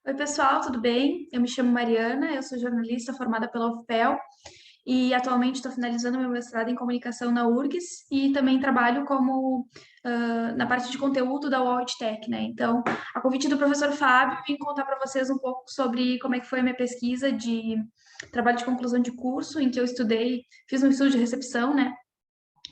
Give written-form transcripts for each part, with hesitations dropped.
Oi, pessoal, tudo bem? Eu me chamo Mariana, eu sou jornalista formada pela UFPEL e atualmente estou finalizando meu mestrado em comunicação na URGS e também trabalho como na parte de conteúdo da UOL-EdTech, né? Então, a convite do professor Fábio, vim contar para vocês um pouco sobre como é que foi a minha pesquisa de trabalho de conclusão de curso, em que eu estudei, fiz um estudo de recepção, né?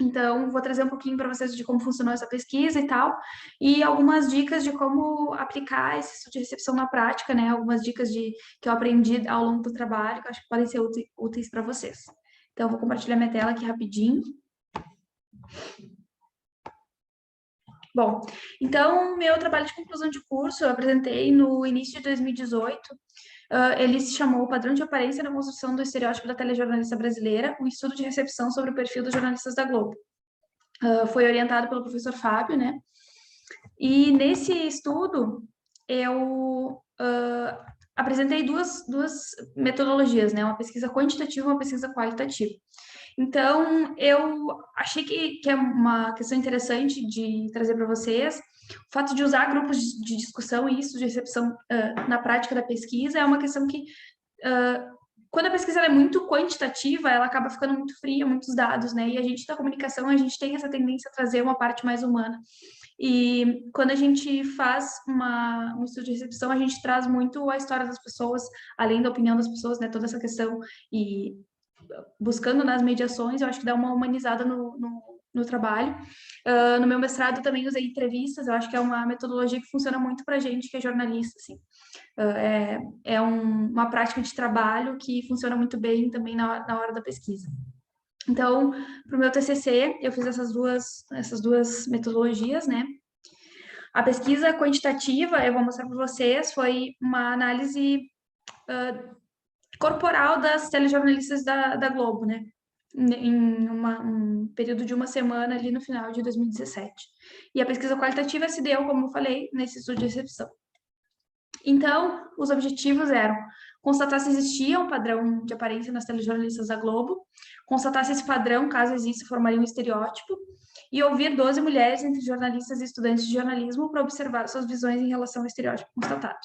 Então, vou trazer um pouquinho para vocês de como funcionou essa pesquisa e tal, e algumas dicas de como aplicar esse estudo de recepção na prática, né? Algumas dicas que eu aprendi ao longo do trabalho, que eu acho que podem ser úteis para vocês. Então, vou compartilhar minha tela aqui rapidinho. Bom, então, meu trabalho de conclusão de curso eu apresentei no início de 2018. Ele se chamou Padrão de Aparência na Construção do Estereótipo da Telejornalista Brasileira, um estudo de recepção sobre o perfil dos jornalistas da Globo. Foi orientado pelo professor Fábio, né? E nesse estudo, eu apresentei duas metodologias, né? Uma pesquisa quantitativa e uma pesquisa qualitativa. Então, eu achei que é uma questão interessante de trazer para vocês. O fato de usar grupos de discussão e isso de recepção na prática da pesquisa é uma questão que, quando a pesquisa é muito quantitativa, ela acaba ficando muito fria, muitos dados, né? E a gente da comunicação, a gente tem essa tendência a trazer uma parte mais humana. E quando a gente faz um estudo de recepção, a gente traz muito a história das pessoas, além da opinião das pessoas, né? Toda essa questão. E buscando nas mediações, eu acho que dá uma humanizada no trabalho. No meu mestrado também usei entrevistas, eu acho que é uma metodologia que funciona muito para gente que é jornalista, assim. Uma prática de trabalho que funciona muito bem também na hora da pesquisa. Então, para o meu TCC, eu fiz essas duas metodologias, né? A pesquisa quantitativa, eu vou mostrar para vocês, foi uma análise corporal das telejornalistas da Globo, né? Em um período de uma semana ali no final de 2017. E a pesquisa qualitativa se deu, como eu falei, nesse estudo de recepção. Então, os objetivos eram constatar se existia um padrão de aparência nas telejornalistas da Globo, constatar se esse padrão, caso exista, formaria um estereótipo, e ouvir 12 mulheres entre jornalistas e estudantes de jornalismo para observar suas visões em relação ao estereótipo constatado.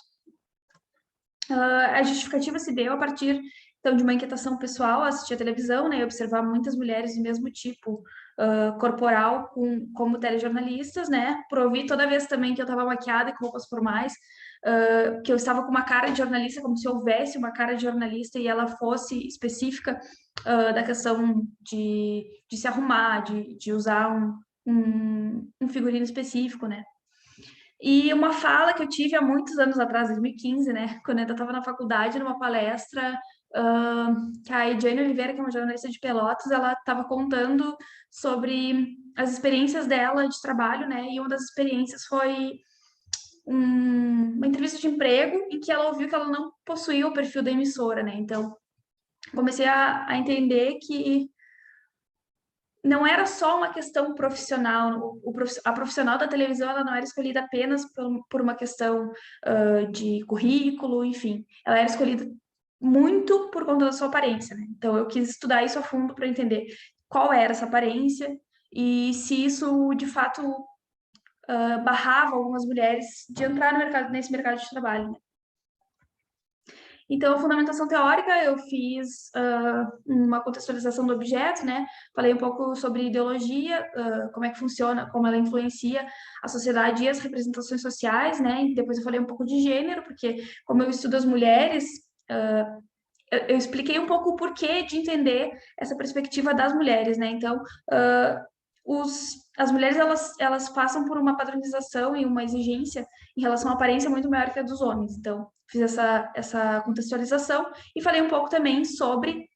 A justificativa se deu a partir, então, de uma inquietação pessoal, assistir a televisão, né, e observar muitas mulheres do mesmo tipo corporal como telejornalistas, né, por ouvir toda vez também que eu estava maquiada e com roupas formais, que eu estava com uma cara de jornalista, como se houvesse uma cara de jornalista e ela fosse específica da questão de se arrumar, de usar um figurino específico, né. E uma fala que eu tive há muitos anos atrás, 2015, né, quando eu ainda estava na faculdade, numa palestra, que a Ediane Oliveira, que é uma jornalista de Pelotas, ela estava contando sobre as experiências dela de trabalho, né, e uma das experiências foi uma entrevista de emprego em que ela ouviu que ela não possuía o perfil da emissora, né, então comecei a entender que não era só uma questão profissional. A profissional da televisão ela não era escolhida apenas por uma questão de currículo, enfim. Ela era escolhida muito por conta da sua aparência, né? Então, eu quis estudar isso a fundo para entender qual era essa aparência e se isso, de fato, barrava algumas mulheres de entrar nesse mercado de trabalho, né? Então, a fundamentação teórica, eu fiz uma contextualização do objeto, né? Falei um pouco sobre ideologia, como é que funciona, como ela influencia a sociedade e as representações sociais, né? E depois eu falei um pouco de gênero, porque como eu estudo as mulheres, eu expliquei um pouco o porquê de entender essa perspectiva das mulheres, né? Então, as mulheres, elas passam por uma padronização e uma exigência em relação à aparência muito maior que a dos homens. Então, fiz essa contextualização e falei um pouco também sobre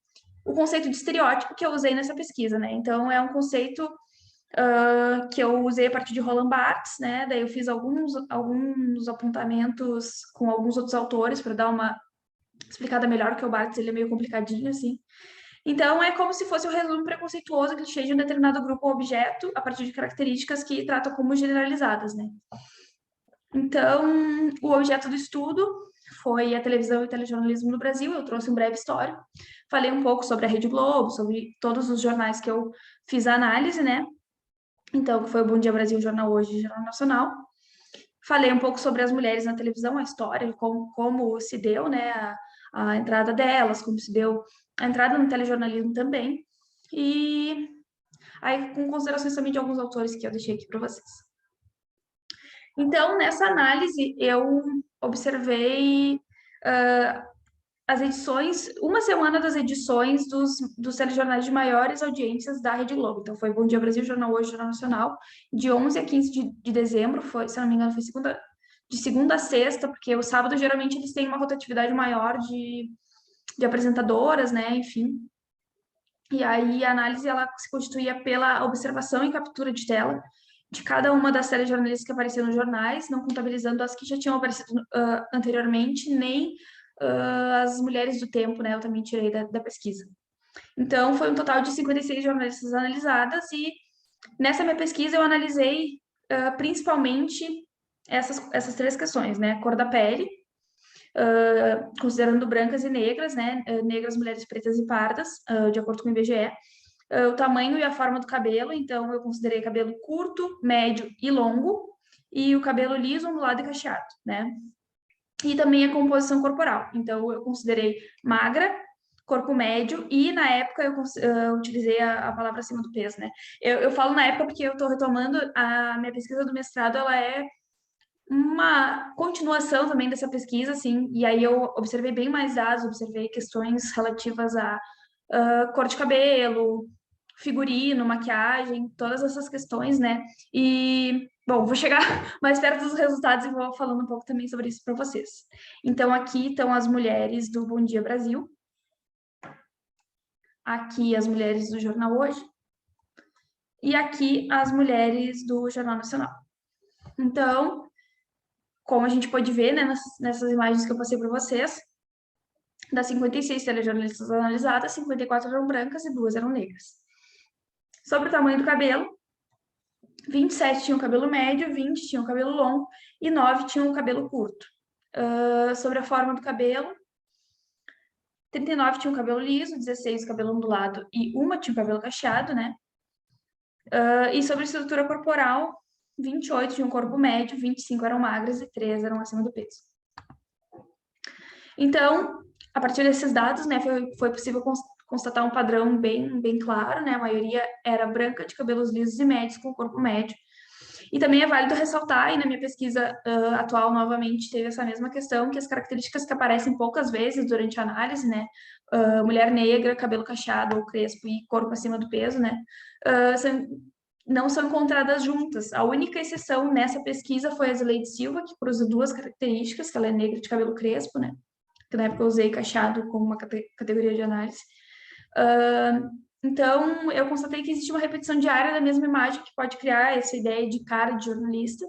o conceito de estereótipo que eu usei nessa pesquisa, né? Então, é um conceito que eu usei a partir de Roland Barthes, né? Daí eu fiz alguns apontamentos com alguns outros autores para dar uma explicada melhor, porque o Barthes ele é meio complicadinho, assim. Então, é como se fosse o resumo preconceituoso clichê de um determinado grupo ou objeto a partir de características que tratam como generalizadas, né? Então, o objeto do estudo foi a televisão e o telejornalismo no Brasil. Eu trouxe um breve histórico, falei um pouco sobre a Rede Globo, sobre todos os jornais que eu fiz a análise, né? Então, que foi o Bom Dia Brasil, Jornal Hoje e Jornal Nacional. falei um pouco sobre as mulheres na televisão, a história, como se deu, né, a entrada delas, como se deu a entrada no telejornalismo também. E aí, com considerações também de alguns autores que eu deixei aqui para vocês. Então, nessa análise, eu observei as edições, uma semana das edições dos telejornais de maiores audiências da Rede Globo. Então, foi Bom Dia Brasil, Jornal Hoje, Jornal Nacional, de 11 a 15 de dezembro, foi, se não me engano, foi de segunda a sexta, porque o sábado, geralmente, eles têm uma rotatividade maior de apresentadoras, né, enfim. E aí, a análise, ela se constituía pela observação e captura de tela de cada uma das telejornalistas que apareciam nos jornais, não contabilizando as que já tinham aparecido anteriormente, nem as mulheres do tempo, né? Eu também tirei da pesquisa. Então, foi um total de 56 jornalistas analisadas e nessa minha pesquisa eu analisei principalmente essas três questões, né? Cor da pele, considerando brancas e negras, né? Negras, mulheres pretas e pardas, de acordo com o IBGE. O tamanho e a forma do cabelo, então eu considerei cabelo curto, médio e longo, e o cabelo liso, ondulado e cacheado, né? E também a composição corporal. Então, eu considerei magra, corpo médio, e na época eu utilizei a palavra acima do peso, né? Eu falo na época porque eu estou retomando a minha pesquisa do mestrado, ela é uma continuação também dessa pesquisa, assim, e aí eu observei bem mais dados, observei questões relativas a cor de cabelo, figurino, maquiagem, todas essas questões, né? E, bom, vou chegar mais perto dos resultados e vou falando um pouco também sobre isso para vocês. Então, aqui estão as mulheres do Bom Dia Brasil, aqui as mulheres do Jornal Hoje, e aqui as mulheres do Jornal Nacional. Então, como a gente pode ver, né, nessas imagens que eu passei para vocês, das 56 telejornalistas analisadas, 54 eram brancas e 2 eram negras. Sobre o tamanho do cabelo, 27 tinham cabelo médio, 20 tinham cabelo longo e 9 tinham cabelo curto. Sobre a forma do cabelo, 39 tinham cabelo liso, 16 cabelo ondulado e uma tinha cabelo cacheado, né? E sobre a estrutura corporal, 28 tinham corpo médio, 25 eram magras e 3 eram acima do peso. Então, a partir desses dados, né, foi possível constatar um padrão bem claro, né? A maioria era branca, de cabelos lisos e médios, com corpo médio. E também é válido ressaltar, e na minha pesquisa atual, novamente, teve essa mesma questão, que as características que aparecem poucas vezes durante a análise, né? Mulher negra, cabelo cacheado ou crespo e corpo acima do peso, né? Não são encontradas juntas. A única exceção nessa pesquisa foi a Zileide Silva, que cruza duas características, que ela é negra de cabelo crespo, né? Que na época eu usei cacheado como uma categoria de análise. Então, eu constatei que existe uma repetição diária da mesma imagem que pode criar essa ideia de cara de jornalista.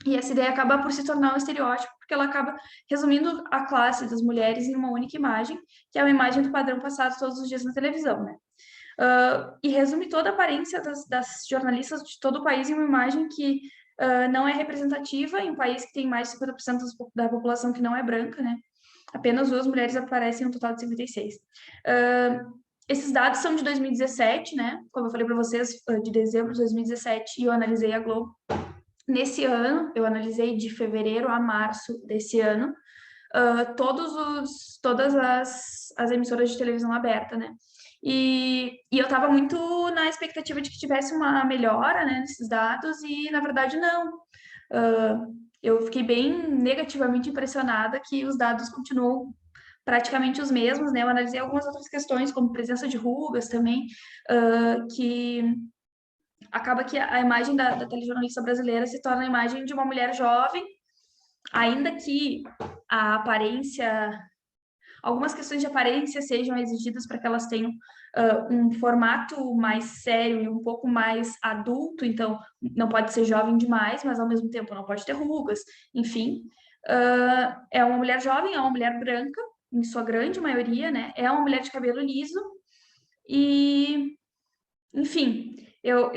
E essa ideia acaba por se tornar um estereótipo, porque ela acaba resumindo a classe das mulheres em uma única imagem, que é uma imagem do padrão passado todos os dias na televisão, né? E resume toda a aparência das jornalistas de todo o país em uma imagem que não é representativa em um país que tem mais de 50% da população que não é branca, né? Apenas 2 mulheres aparecem no total de 56. Esses dados são de 2017, né? Como eu falei para vocês, de dezembro de 2017, e eu analisei a Globo. Nesse ano, eu analisei de fevereiro a março desse ano, todas as emissoras de televisão aberta, né? E eu estava muito na expectativa de que tivesse uma melhora, né, nesses dados, e na verdade não. Eu fiquei bem negativamente impressionada que os dados continuam praticamente os mesmos, né? Eu analisei algumas outras questões, como presença de rugas também, que acaba que a imagem da telejornalista brasileira se torna a imagem de uma mulher jovem, ainda que a aparência, algumas questões de aparência sejam exigidas para que elas tenham um formato mais sério e um pouco mais adulto, então não pode ser jovem demais, mas ao mesmo tempo não pode ter rugas, enfim. É uma mulher jovem, é uma mulher branca, em sua grande maioria, né? É uma mulher de cabelo liso e, enfim, eu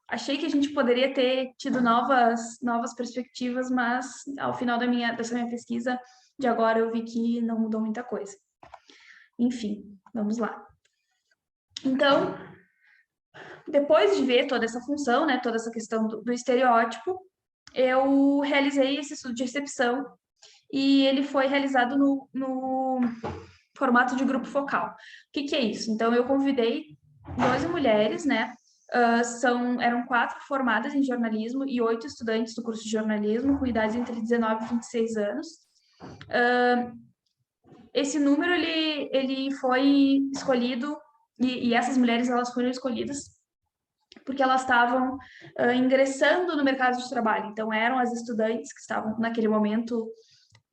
achei que a gente poderia ter tido novas perspectivas, mas ao final dessa minha pesquisa de agora eu vi que não mudou muita coisa. Enfim, vamos lá. Então, depois de ver toda essa função, né, toda essa questão do estereótipo, eu realizei esse estudo de recepção e ele foi realizado no formato de grupo focal. O que é isso? Então, eu convidei 12 mulheres, né? Eram 4 formadas em jornalismo e 8 estudantes do curso de jornalismo, com idades entre 19 e 26 anos. Esse número, ele foi escolhido, e essas mulheres, elas foram escolhidas porque elas estavam ingressando no mercado de trabalho. Então, eram as estudantes que estavam, naquele momento,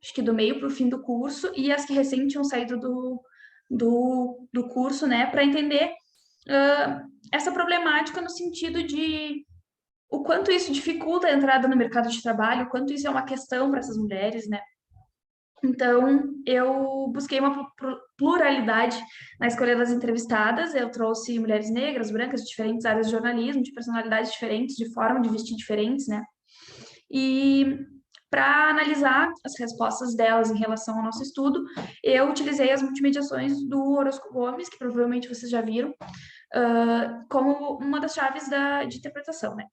acho que do meio para o fim do curso, e as que recém tinham saído do curso, né, para entender essa problemática no sentido de o quanto isso dificulta a entrada no mercado de trabalho, o quanto isso é uma questão para essas mulheres, né? Então, eu busquei uma pluralidade na escolha das entrevistadas. Eu trouxe mulheres negras, brancas, de diferentes áreas de jornalismo, de personalidades diferentes, de forma de vestir diferentes, né? E para analisar as respostas delas em relação ao nosso estudo, eu utilizei as multimediações do Orozco Gomes, que provavelmente vocês já viram, como uma das chaves de interpretação, né?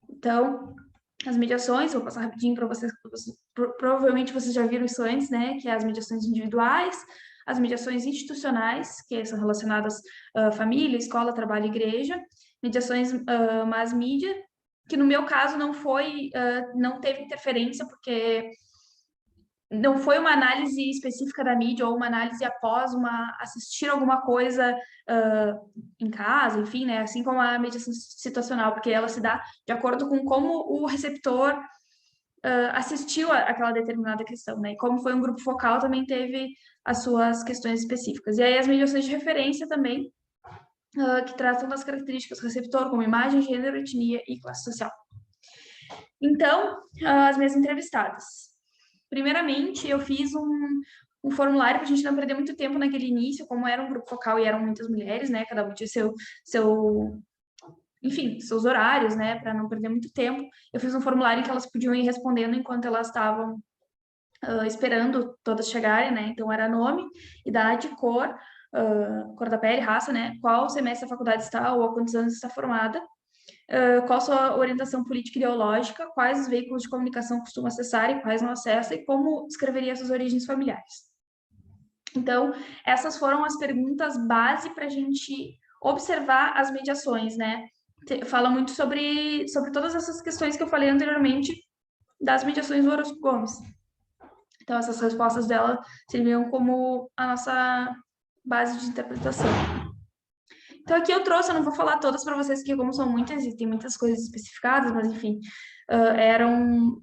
Então, as mediações, vou passar rapidinho para vocês, provavelmente vocês já viram isso antes, né? Que é as mediações individuais, as mediações institucionais, que são relacionadas à família, escola, trabalho, igreja, mediações mass media, que no meu caso não teve interferência, porque não foi uma análise específica da mídia ou uma análise após assistir alguma coisa em casa, enfim, né? Assim como a mediação situacional, porque ela se dá de acordo com como o receptor assistiu aquela determinada questão, né? E como foi um grupo focal, também teve as suas questões específicas. E aí as mediações de referência também, que tratam das características do receptor, como imagem, gênero, etnia e classe social. Então, as minhas entrevistadas. Primeiramente, eu fiz um formulário para a gente não perder muito tempo naquele início, como era um grupo focal e eram muitas mulheres, né? Cada uma tinha enfim, seus horários, né? Para não perder muito tempo. Eu fiz um formulário que elas podiam ir respondendo enquanto elas estavam esperando todas chegarem, né? Então, era nome, idade, cor, cor da pele, raça, né? Qual semestre da faculdade está ou há quantos anos está formada. Qual sua orientação política e ideológica, quais os veículos de comunicação costuma acessar e quais não acessa, e como descreveria suas origens familiares. Então, essas foram as perguntas base para a gente observar as mediações, né? Fala muito sobre todas essas questões que eu falei anteriormente das mediações do Orozco Gomes. Então, essas respostas dela serviam como a nossa base de interpretação. Então, aqui eu trouxe, eu não vou falar todas para vocês, porque como são muitas e tem muitas coisas especificadas, mas enfim, eram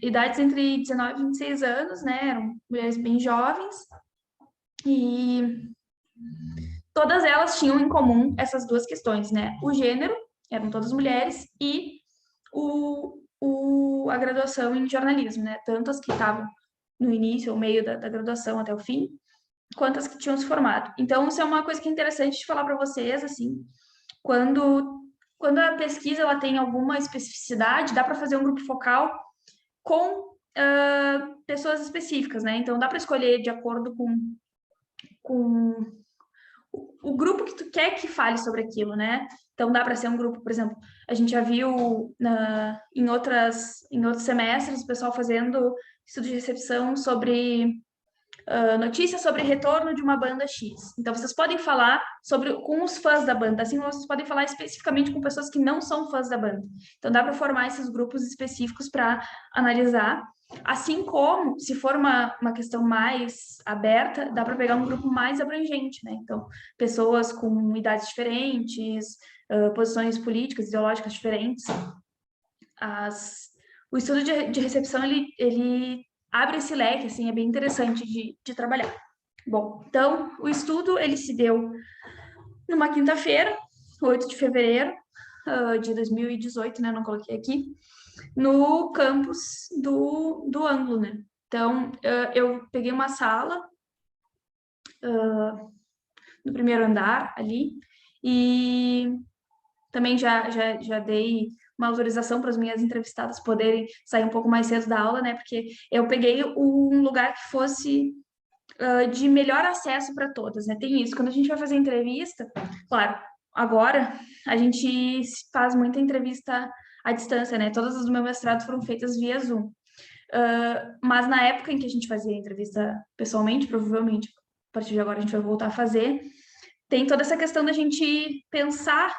idades entre 19 e 26 anos, né? Eram mulheres bem jovens, e todas elas tinham em comum essas duas questões, né? O gênero, eram todas mulheres, e a graduação em jornalismo, né? Tanto as que estavam no início ou meio da graduação até o fim, quanto as que tinham se formado. Então, isso é uma coisa que é interessante de falar para vocês, assim, quando a pesquisa ela tem alguma especificidade, dá para fazer um grupo focal com pessoas específicas, né? Então, dá para escolher de acordo com o grupo que tu quer que fale sobre aquilo, né? Então, dá para ser um grupo, por exemplo, a gente já viu em outros semestres o pessoal fazendo estudo de recepção sobre notícias sobre retorno de uma banda X. Então, vocês podem falar com os fãs da banda, assim como vocês podem falar especificamente com pessoas que não são fãs da banda. Então, dá para formar esses grupos específicos para analisar. Assim como, se for uma questão mais aberta, dá para pegar um grupo mais abrangente, né? Então, pessoas com idades diferentes, posições políticas, ideológicas diferentes. O estudo de recepção, ele abre esse leque, assim, é bem interessante de trabalhar. Bom, então, o estudo, ele se deu numa quinta-feira, 8 de fevereiro de 2018, né, não coloquei aqui, no campus do Ângulo, né. Então, eu peguei uma sala no primeiro andar ali, e também já dei uma autorização para as minhas entrevistadas poderem sair um pouco mais cedo da aula, né? Porque eu peguei um lugar que fosse de melhor acesso para todas, né? Tem isso. Quando a gente vai fazer entrevista, claro, agora a gente faz muita entrevista à distância, né? Todas as do meu mestrado foram feitas via Zoom. Mas na época em que a gente fazia a entrevista pessoalmente, provavelmente a partir de agora a gente vai voltar a fazer, tem toda essa questão da gente pensar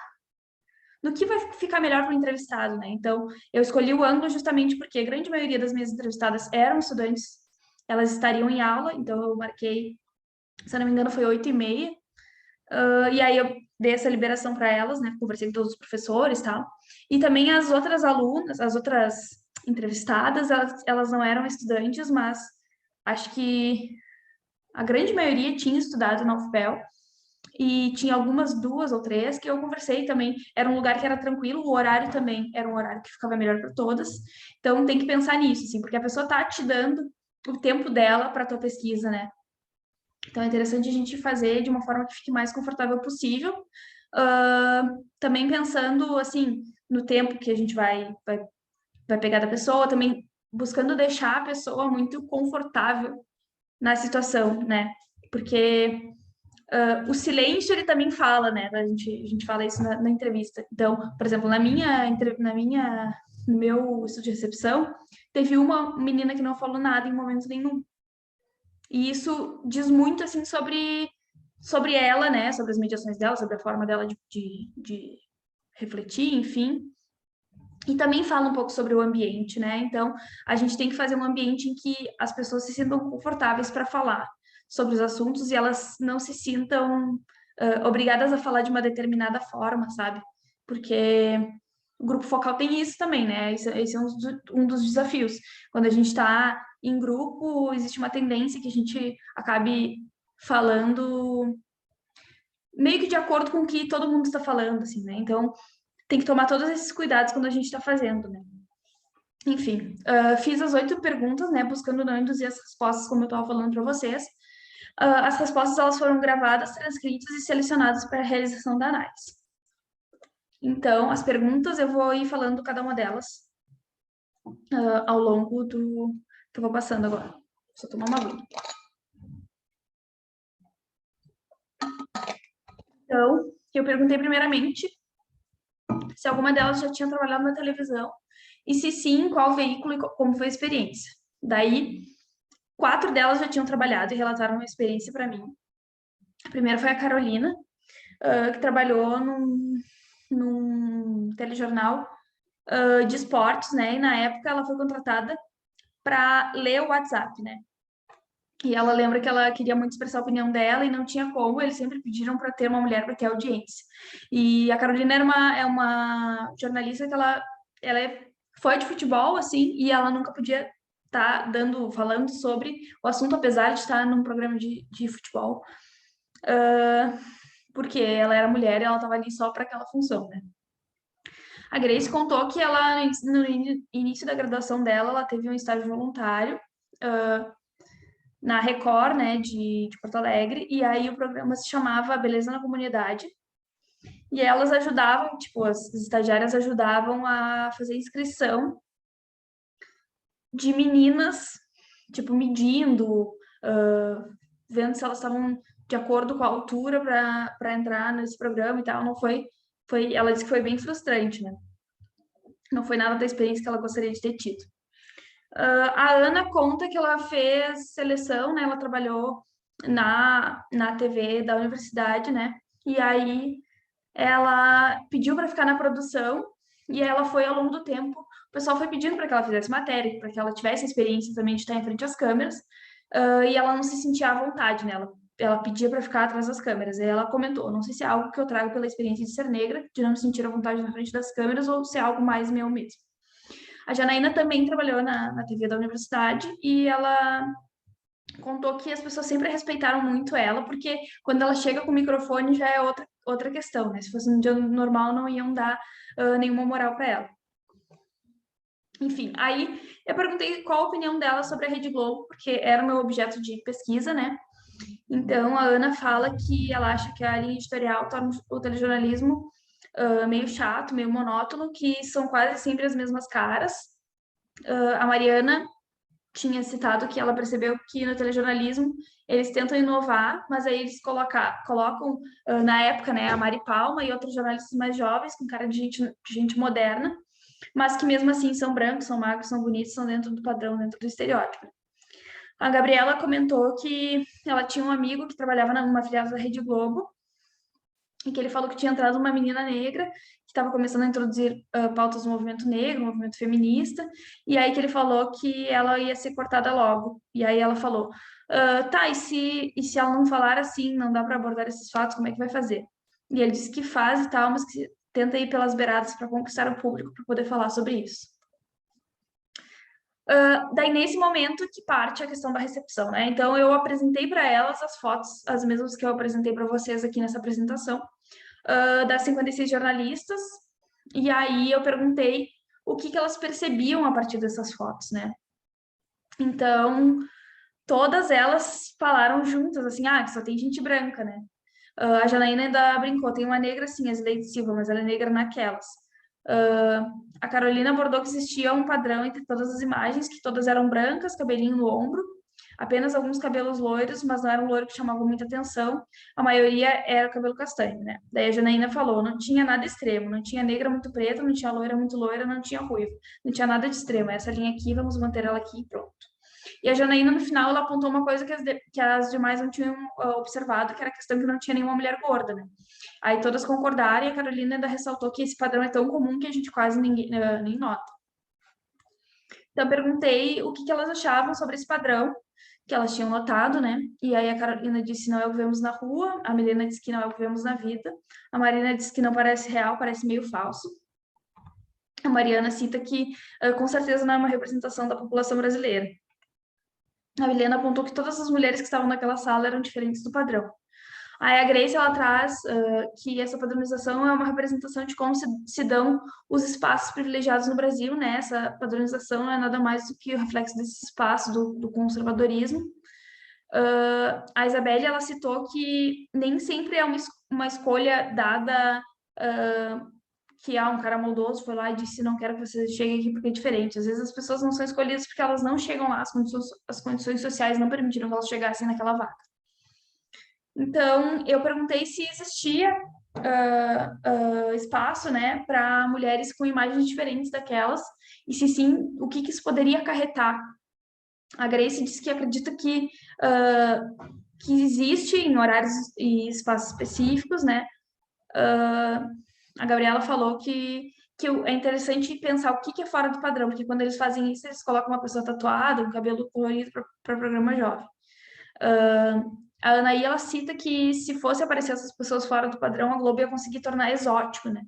no que vai ficar melhor para o entrevistado, né? Então, eu escolhi o ângulo justamente porque a grande maioria das minhas entrevistadas eram estudantes, elas estariam em aula, então eu marquei, se eu não me engano, foi 8h30, e aí eu dei essa liberação para elas, né? Conversei com todos os professores e tal. E também as outras alunas, as outras entrevistadas, elas não eram estudantes, mas acho que a grande maioria tinha estudado na UFPEL. E tinha algumas, 2 ou 3, que eu conversei também. Era um lugar que era tranquilo, o horário também era um horário que ficava melhor para todas. Então tem que pensar nisso, assim, porque a pessoa tá te dando o tempo dela para tua pesquisa, né? Então é interessante a gente fazer de uma forma que fique mais confortável possível. Também pensando, assim, no tempo que a gente vai pegar da pessoa, também buscando deixar a pessoa muito confortável na situação, né? Porque o silêncio, ele também fala, né? A gente fala isso na entrevista. Então, por exemplo, no meu estudo de recepção, teve uma menina que não falou nada em momento nenhum. E isso diz muito, assim, sobre ela, né? Sobre as mediações dela, sobre a forma dela de refletir, enfim. E também fala um pouco sobre o ambiente, né? Então, a gente tem que fazer um ambiente em que as pessoas se sintam confortáveis para falar sobre os assuntos e elas não se sintam obrigadas a falar de uma determinada forma, sabe? Porque o grupo focal tem isso também, né? Esse é um dos desafios. Quando a gente está em grupo, existe uma tendência que a gente acabe falando meio que de acordo com o que todo mundo está falando, assim, né? Então, tem que tomar todos esses cuidados quando a gente está fazendo, né? Enfim, fiz as 8 perguntas, né? Buscando não induzir as respostas, como eu estava falando para vocês. As respostas elas foram gravadas, transcritas e selecionadas para a realização da análise. Então, as perguntas eu vou ir falando cada uma delas ao longo do que eu vou passando agora. Só tomar uma aguinha. Então, eu perguntei primeiramente se alguma delas já tinha trabalhado na televisão e se sim, qual veículo e como foi a experiência. Daí, 4 delas já tinham trabalhado e relataram uma experiência para mim. A primeira foi a Carolina, que trabalhou num telejornal de esportes, né? E na época ela foi contratada para ler o WhatsApp, né? E ela lembra que ela queria muito expressar a opinião dela e não tinha como, eles sempre pediram para ter uma mulher para ter audiência. E a Carolina é uma jornalista que ela foi de futebol, assim, e ela nunca podia estar falando sobre o assunto, apesar de estar num programa de futebol, porque ela era mulher e ela estava ali só para aquela função, né? A Grace contou que ela, no início da graduação dela, ela teve um estágio voluntário na Record, né, de Porto Alegre, e aí o programa se chamava Beleza na Comunidade, e elas ajudavam, tipo, as estagiárias ajudavam a fazer inscrição de meninas, tipo, medindo, vendo se elas estavam de acordo com a altura para entrar nesse programa e tal. Não ela disse que foi bem frustrante, né? Não foi nada da experiência que ela gostaria de ter tido. A Ana conta que ela fez seleção, né? Ela trabalhou na TV da universidade, né? E aí ela pediu para ficar na produção e ela foi ao longo do tempo. O pessoal foi pedindo para que ela fizesse matéria, para que ela tivesse a experiência também de estar em frente às câmeras, e ela não se sentia à vontade, né? Ela pedia para ficar atrás das câmeras. E ela comentou: não sei se é algo que eu trago pela experiência de ser negra, de não me sentir à vontade na frente das câmeras, ou se é algo mais meu mesmo. A Janaína também trabalhou na TV da universidade e ela contou que as pessoas sempre respeitaram muito ela, porque quando ela chega com o microfone já é outra questão, né? Se fosse um dia normal, não iam dar nenhuma moral para ela. Enfim, aí eu perguntei qual a opinião dela sobre a Rede Globo, porque era o meu objeto de pesquisa, né? Então, a Ana fala que ela acha que a linha editorial torna o telejornalismo meio chato, meio monótono, que são quase sempre as mesmas caras. A Mariana tinha citado que ela percebeu que no telejornalismo eles tentam inovar, mas aí eles colocam na época, né, a Mari Palma e outros jornalistas mais jovens, com cara de gente moderna, mas que mesmo assim são brancos, são magros, são bonitos, são dentro do padrão, dentro do estereótipo. A Gabriela comentou que ela tinha um amigo que trabalhava numa filial da Rede Globo, e que ele falou que tinha entrado uma menina negra que estava começando a introduzir pautas do movimento negro, movimento feminista, e aí que ele falou que ela ia ser cortada logo. E aí ela falou, tá, e se ela não falar assim, não dá para abordar esses fatos, como é que vai fazer? E ele disse que faz e tal, mas que tenta ir pelas beiradas para conquistar o público para poder falar sobre isso. Daí, nesse momento, que parte a questão da recepção, né? Então, eu apresentei para elas as fotos, as mesmas que eu apresentei para vocês aqui nessa apresentação, das 56 jornalistas, e aí eu perguntei o que elas percebiam a partir dessas fotos, né? Então, todas elas falaram juntas, assim, que só tem gente branca, né? A Janaína ainda brincou, tem uma negra, sim, a Zileide Silva, mas ela é negra naquelas. A Carolina abordou que existia um padrão entre todas as imagens, que todas eram brancas, cabelinho no ombro, apenas alguns cabelos loiros, mas não era um loiro que chamava muita atenção, a maioria era cabelo castanho, né? Daí a Janaína falou, não tinha nada extremo, não tinha negra muito preta, não tinha loira muito loira, não tinha ruivo, não tinha nada de extremo, essa linha aqui, vamos manter ela aqui e pronto. E a Janaína, no final, ela apontou uma coisa que as demais não tinham observado, que era a questão que não tinha nenhuma mulher gorda, né? Aí todas concordaram e a Carolina ainda ressaltou que esse padrão é tão comum que a gente quase nem nota. Então, perguntei o que elas achavam sobre esse padrão, que elas tinham notado, né? E aí a Carolina disse, não é o que vemos na rua, a Milena disse que não é o que vemos na vida, a Marina disse que não parece real, parece meio falso. A Mariana cita que com certeza não é uma representação da população brasileira. A Milena apontou que todas as mulheres que estavam naquela sala eram diferentes do padrão. Aí a Grace, ela traz que essa padronização é uma representação de como se dão os espaços privilegiados no Brasil, né? Essa padronização não é nada mais do que o reflexo desse espaço do conservadorismo. A Isabelle, ela citou que nem sempre é uma escolha dada que um cara maldoso foi lá e disse não quero que você chegue aqui porque é diferente. Às vezes as pessoas não são escolhidas porque elas não chegam lá, as condições sociais não permitiram que elas chegassem naquela vaga. Então, eu perguntei se existia espaço, né, para mulheres com imagens diferentes daquelas, e se sim, o que isso poderia acarretar. A Grace disse que acredita que existe em horários e espaços específicos, né? A Gabriela falou que é interessante pensar o que é fora do padrão, porque quando eles fazem isso, eles colocam uma pessoa tatuada, um cabelo colorido para programa jovem. A Anaí, ela cita que se fosse aparecer essas pessoas fora do padrão, a Globo ia conseguir tornar exótico, né?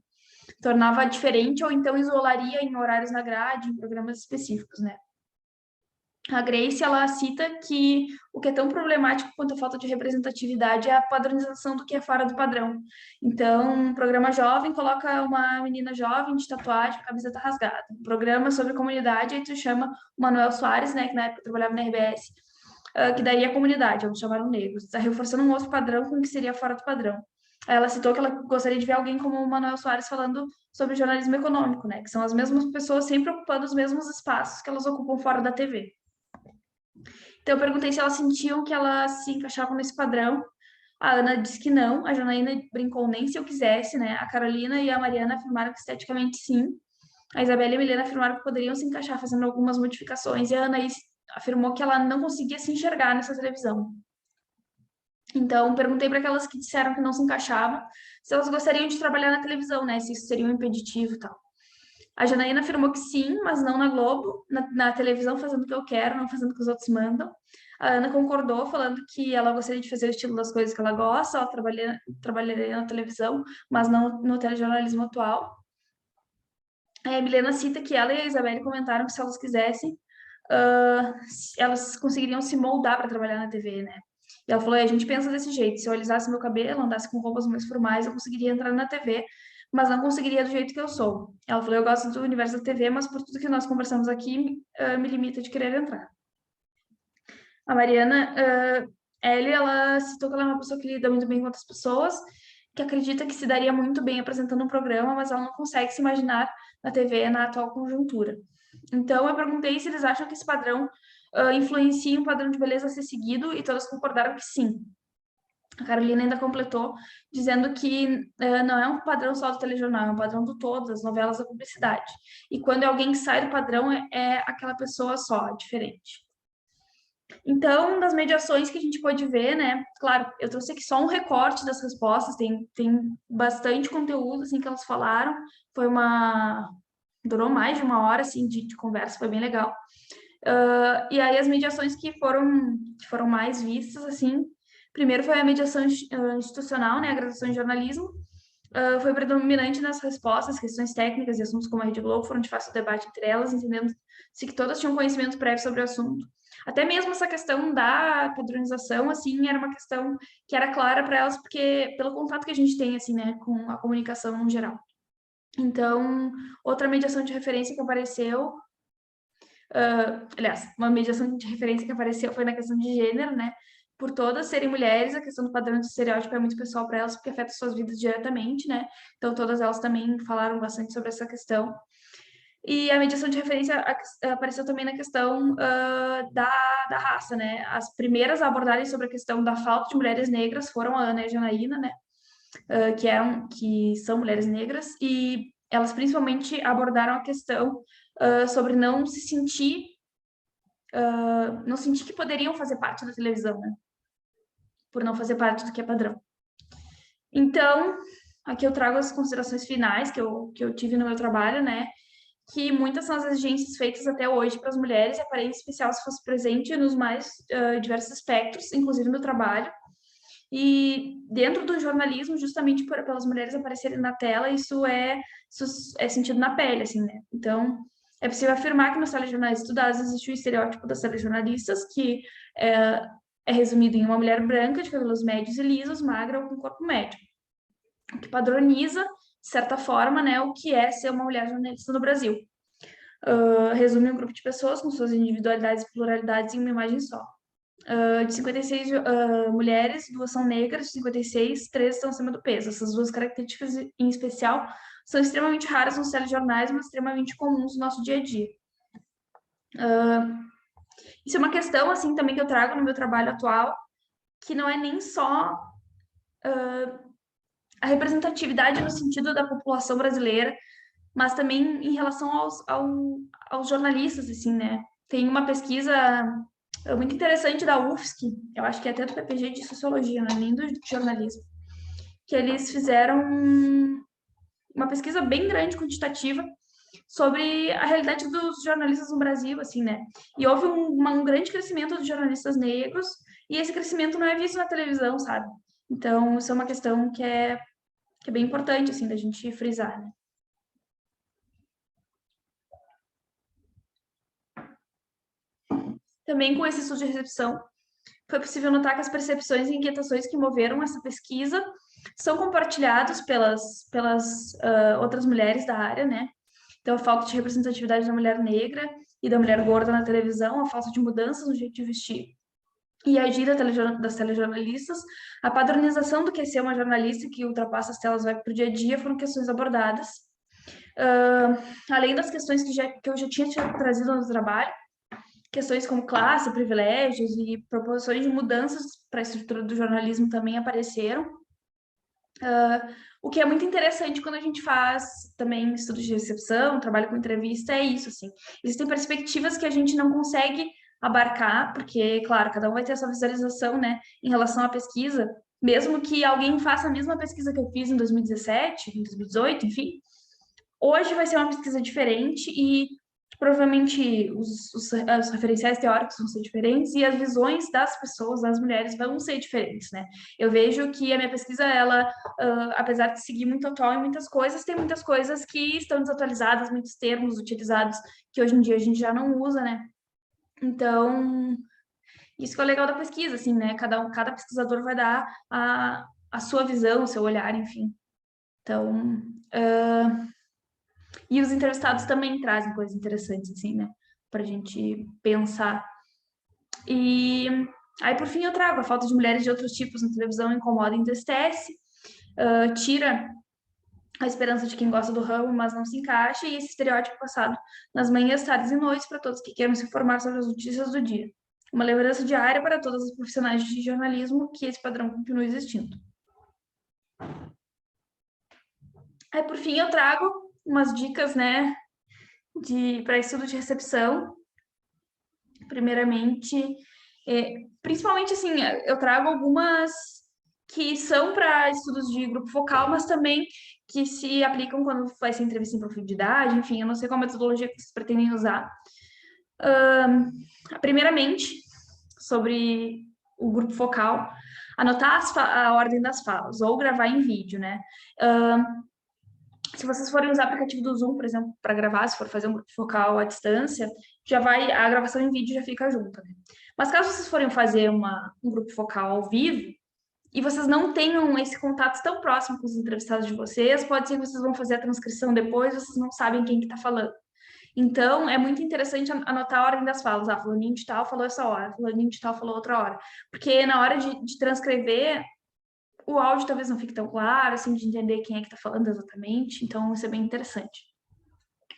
Tornava diferente ou então isolaria em horários na grade, em programas específicos, né? A Grace, ela cita que o que é tão problemático quanto a falta de representatividade é a padronização do que é fora do padrão. Então, um programa jovem coloca uma menina jovem de tatuagem, camiseta rasgada. Um programa sobre comunidade, aí tu chama o Manuel Soares, né, que na época trabalhava na RBS, que daria a comunidade, vamos chamar negros. Está reforçando um outro padrão com o que seria fora do padrão. Ela citou que ela gostaria de ver alguém como o Manuel Soares falando sobre jornalismo econômico, né, que são as mesmas pessoas sempre ocupando os mesmos espaços que elas ocupam fora da TV. Então, eu perguntei se elas sentiam que elas se encaixavam nesse padrão. A Ana disse que não, a Janaína brincou nem se eu quisesse, né? A Carolina e a Mariana afirmaram que esteticamente sim. A Isabela e a Milena afirmaram que poderiam se encaixar fazendo algumas modificações. E a Anaís afirmou que ela não conseguia se enxergar nessa televisão. Então, perguntei para aquelas que disseram que não se encaixavam se elas gostariam de trabalhar na televisão, né? Se isso seria um impeditivo e tal. A Janaína afirmou que sim, mas não na Globo, na televisão, fazendo o que eu quero, não fazendo o que os outros mandam. A Ana concordou, falando que ela gostaria de fazer o estilo das coisas que ela gosta, ela trabalharia na televisão, mas não no telejornalismo atual. A Milena cita que ela e a Isabelle comentaram que se elas quisessem, elas conseguiriam se moldar para trabalhar na TV, né? E ela falou, a gente pensa desse jeito, se eu alisasse meu cabelo, andasse com roupas mais formais, eu conseguiria entrar na TV, mas não conseguiria do jeito que eu sou. Ela falou, eu gosto do universo da TV, mas por tudo que nós conversamos aqui, me limita de querer entrar. A Mariana, ela citou que ela é uma pessoa que lida muito bem com outras pessoas, que acredita que se daria muito bem apresentando um programa, mas ela não consegue se imaginar na TV na atual conjuntura. Então, eu perguntei se eles acham que esse padrão influencia um padrão de beleza a ser seguido, e todas concordaram que sim. A Carolina ainda completou, dizendo que não é um padrão só do telejornal, é um padrão de todas as novelas da publicidade. E quando é alguém que sai do padrão, é aquela pessoa só, diferente. Então, das mediações que a gente pode ver, né? Claro, eu trouxe aqui só um recorte das respostas, tem bastante conteúdo, assim, que elas falaram. Foi uma... Durou mais de uma hora, assim, de conversa, foi bem legal. E aí as mediações que foram mais vistas, assim, primeiro foi a mediação institucional, né, a graduação em jornalismo, foi predominante nas respostas, questões técnicas e assuntos como a Rede Globo foram de fácil debate entre elas, entendendo-se que todas tinham conhecimento prévio sobre o assunto. Até mesmo essa questão da padronização, assim, era uma questão que era clara para elas, porque pelo contato que a gente tem, assim, né, com a comunicação no geral. Então, outra mediação de referência que apareceu aliás, uma mediação de referência que apareceu foi na questão de gênero, né? Por todas serem mulheres, a questão do padrão de estereótipo é muito pessoal para elas, porque afeta suas vidas diretamente, né? Então, todas elas também falaram bastante sobre essa questão. E a mediação de referência apareceu também na questão da raça, né? As primeiras a abordarem sobre a questão da falta de mulheres negras foram a Ana e a Janaína, né? Que são mulheres negras, e elas principalmente abordaram a questão sobre não sentir que poderiam fazer parte da televisão, né? Por não fazer parte do que é padrão. Então, aqui eu trago as considerações finais que eu tive no meu trabalho, né? Que muitas são as exigências feitas até hoje para as mulheres, e a aparência especial se fosse presente nos mais diversos aspectos, inclusive no trabalho. E dentro do jornalismo, justamente pelas mulheres aparecerem na tela, isso é sentido na pele, assim, né? Então, é possível afirmar que nos telejornais estudados existe o estereótipo das telejornalistas, que é resumido em uma mulher branca, de cabelos médios e lisos, magra ou com corpo médio, o que padroniza, de certa forma, né, o que é ser uma mulher jornalista no Brasil. Resume um grupo de pessoas com suas individualidades e pluralidades em uma imagem só. De 56 mulheres, 2 são negras, de 56, 3 estão acima do peso. Essas duas características, em especial, são extremamente raras nos telejornais, mas extremamente comuns no nosso dia a dia. Isso é uma questão, assim, também que eu trago no meu trabalho atual, que não é nem só a representatividade no sentido da população brasileira, mas também em relação aos jornalistas, assim, né? Tem uma pesquisa muito interessante da UFSC, eu acho que é até do PPG de Sociologia, não é nem do jornalismo, que eles fizeram uma pesquisa bem grande, quantitativa, sobre a realidade dos jornalistas no Brasil, assim, né? E houve um grande crescimento dos jornalistas negros, e esse crescimento não é visto na televisão, sabe? Então, isso é uma questão que é bem importante, assim, da gente frisar, né? Também com esse estudo de recepção, foi possível notar que as percepções e inquietações que moveram essa pesquisa são compartilhados pelas outras mulheres da área, né? Então, a falta de representatividade da mulher negra e da mulher gorda na televisão, a falta de mudanças no jeito de vestir e agir das telejornalistas, a padronização do que é ser uma jornalista que ultrapassa as telas vai para o dia a dia, foram questões abordadas. Além das questões que eu já tinha trazido no trabalho, questões como classe, privilégios e proposições de mudanças para a estrutura do jornalismo também apareceram. O que é muito interessante quando a gente faz também estudos de recepção, trabalho com entrevista, é isso, assim. Existem perspectivas que a gente não consegue abarcar, porque, claro, cada um vai ter a sua visualização, né, em relação à pesquisa, mesmo que alguém faça a mesma pesquisa que eu fiz em 2017, em 2018, enfim, hoje vai ser uma pesquisa diferente e provavelmente os referenciais teóricos vão ser diferentes e as visões das pessoas, das mulheres, vão ser diferentes, né? Eu vejo que a minha pesquisa, ela, apesar de seguir muito atual em muitas coisas, tem muitas coisas que estão desatualizadas, muitos termos utilizados que hoje em dia a gente já não usa, né? Então, isso que é o legal da pesquisa, assim, né? Cada pesquisador vai dar a sua visão, o seu olhar, enfim. Então, e os entrevistados também trazem coisas interessantes, assim, né? Pra gente pensar. E aí, por fim, eu trago a falta de mulheres de outros tipos na televisão incomoda e entristece, tira a esperança de quem gosta do ramo, mas não se encaixa, e esse estereótipo passado nas manhãs, tardes e noites para todos que queiram se informar sobre as notícias do dia. uma lembrança diária para todas as profissionais de jornalismo que esse padrão continue existindo. Aí, por fim, eu trago umas dicas, né, para estudo de recepção. Primeiramente, principalmente, assim, eu trago algumas que são para estudos de grupo focal, mas também que se aplicam quando vai ser entrevista em profundidade, enfim, eu não sei qual metodologia que vocês pretendem usar. Primeiramente, sobre o grupo focal, anotar a ordem das falas, ou gravar em vídeo, né? Se vocês forem usar o aplicativo do Zoom, por exemplo, para gravar, se for fazer um grupo focal à distância, a gravação em vídeo já fica junta, né? Mas caso vocês forem fazer um grupo focal ao vivo, e vocês não tenham esse contato tão próximo com os entrevistados de vocês, pode ser que vocês vão fazer a transcrição depois, vocês não sabem quem que está falando. Então, é muito interessante anotar a ordem das falas. Ah, fulaninho de tal falou essa hora, fulaninho de tal falou outra hora. Porque na hora de transcrever, o áudio talvez não fique tão claro, assim, de entender quem é que está falando exatamente. Então, isso é bem interessante.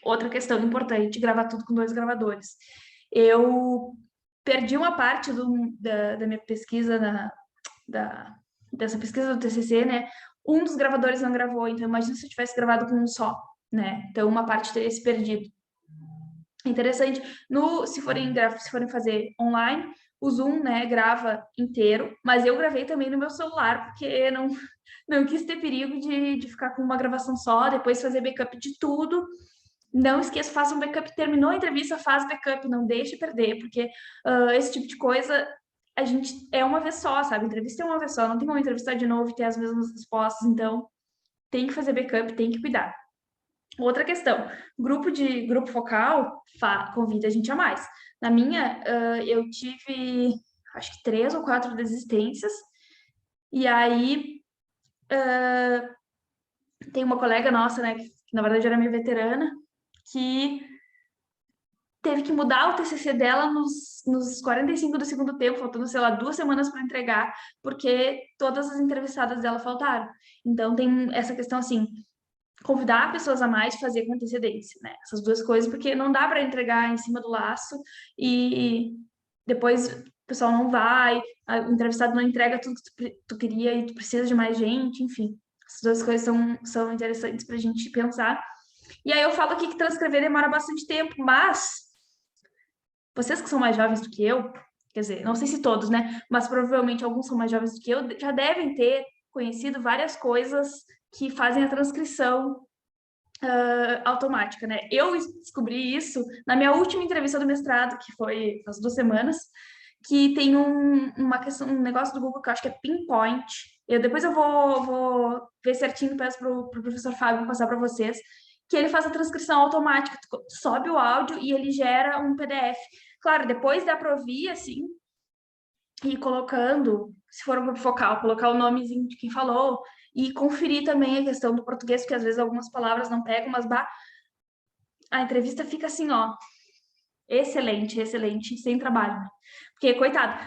Outra questão importante, gravar tudo com 2 gravadores. Eu perdi uma parte da minha pesquisa, dessa pesquisa do TCC, né? Um dos gravadores não gravou, então imagina se eu tivesse gravado com um só, né? Então, uma parte teria se perdido. Interessante. Se forem fazer online, o Zoom, né, grava inteiro, mas eu gravei também no meu celular, porque não quis ter perigo de ficar com uma gravação só, depois fazer backup de tudo. Não esqueça, faça um backup. Terminou a entrevista, faz backup, não deixe perder, porque esse tipo de coisa a gente é uma vez só, sabe? Entrevista é uma vez só, não tem como entrevistar de novo e ter as mesmas respostas, então tem que fazer backup, tem que cuidar. Outra questão, grupo focal convida a gente a mais. Na minha, eu tive, acho que 3 ou 4 desistências, e aí tem uma colega nossa, né, que na verdade era minha veterana, que teve que mudar o TCC dela nos 45 do segundo tempo, faltando, sei lá, 2 semanas para entregar, porque todas as entrevistadas dela faltaram. Então tem essa questão assim, convidar pessoas a mais, fazer com antecedência, né? Essas duas coisas, porque não dá para entregar em cima do laço e depois o pessoal não vai, o entrevistado não entrega tudo que tu queria e tu precisa de mais gente, enfim. Essas duas coisas são interessantes para a gente pensar. E aí eu falo aqui que transcrever demora bastante tempo, mas vocês que são mais jovens do que eu, quer dizer, não sei se todos, né? Mas provavelmente alguns são mais jovens do que eu, já devem ter conhecido várias coisas que fazem a transcrição automática, né? Eu descobri isso na minha última entrevista do mestrado, que foi faz 2 semanas, que tem uma questão, um negócio do Google que eu acho que é pinpoint. Depois eu vou ver certinho, peço pro professor Fábio passar para vocês, que ele faz a transcrição automática, tu sobe o áudio e ele gera um PDF. Claro, depois dá para ouvir, assim, e colocando, se for um grupo focal, colocar o nomezinho de quem falou, e conferir também a questão do português, porque às vezes algumas palavras não pegam, mas a entrevista fica assim, ó, excelente, excelente, sem trabalho. Porque, coitado,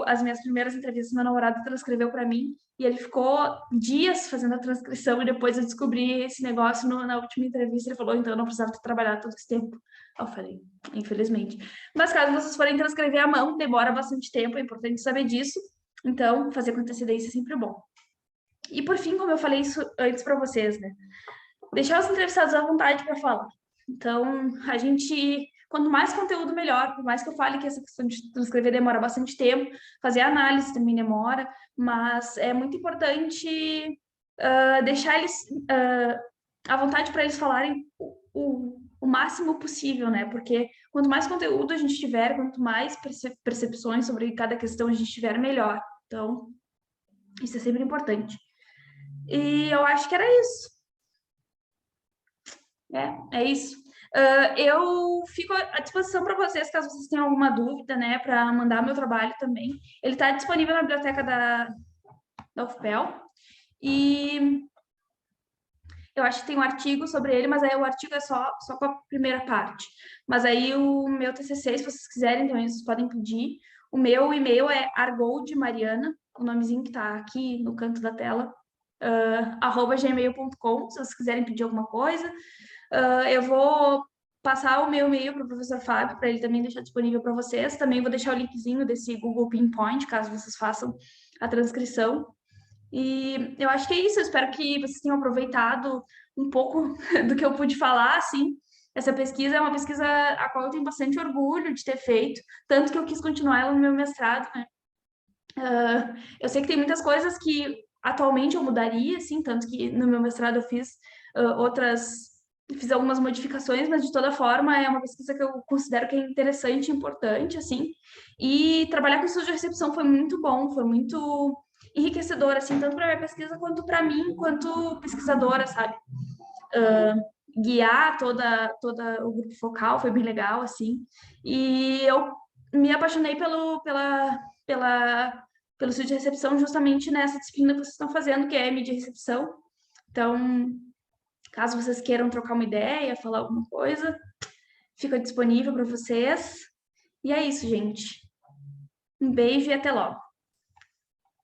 as minhas primeiras entrevistas, meu namorado transcreveu para mim, e ele ficou dias fazendo a transcrição, e depois eu descobri esse negócio na última entrevista, ele falou, então eu não precisava ter trabalhado todo esse tempo. Eu falei, infelizmente. Mas caso vocês forem transcrever à mão, demora bastante tempo, é importante saber disso, então fazer com antecedência é sempre bom. E por fim, como eu falei isso antes para vocês, né? Deixar os entrevistados à vontade para falar. Então, quanto mais conteúdo, melhor. Por mais que eu fale que essa questão de transcrever demora bastante tempo, fazer análise também demora, mas é muito importante deixar eles à vontade para eles falarem o máximo possível, né? Porque quanto mais conteúdo a gente tiver, quanto mais percepções sobre cada questão a gente tiver, melhor. Então, isso é sempre importante. E eu acho que era isso. É isso. Eu fico à disposição para vocês, caso vocês tenham alguma dúvida, né, para mandar meu trabalho também. Ele está disponível na biblioteca da UFPEL. E eu acho que tem um artigo sobre ele, mas aí o artigo é só com a primeira parte. Mas aí o meu TCC, se vocês quiserem, também vocês podem pedir. O meu e-mail é argoldmariana, o nomezinho que está aqui no canto da tela, @gmail.com, se vocês quiserem pedir alguma coisa. Eu vou passar o meu e-mail para o professor Fábio, para ele também deixar disponível para vocês. Também vou deixar o linkzinho desse Google Pinpoint, caso vocês façam a transcrição. E eu acho que é isso. Eu espero que vocês tenham aproveitado um pouco do que eu pude falar, assim. Essa pesquisa é uma pesquisa a qual eu tenho bastante orgulho de ter feito, tanto que eu quis continuar ela no meu mestrado, né? Eu sei que tem muitas coisas que atualmente eu mudaria, assim, tanto que no meu mestrado eu fiz fiz algumas modificações, mas de toda forma é uma pesquisa que eu considero que é interessante e importante, assim. E trabalhar com estudo de recepção foi muito bom, foi muito enriquecedor, assim, tanto para minha pesquisa quanto para mim, quanto pesquisadora, sabe? Guiar toda o grupo focal foi bem legal, assim. E eu me apaixonei pelo estudo de recepção justamente nessa disciplina que vocês estão fazendo, que é mídia e recepção. Então, caso vocês queiram trocar uma ideia, falar alguma coisa, fica disponível para vocês. E é isso, gente. Um beijo e até logo.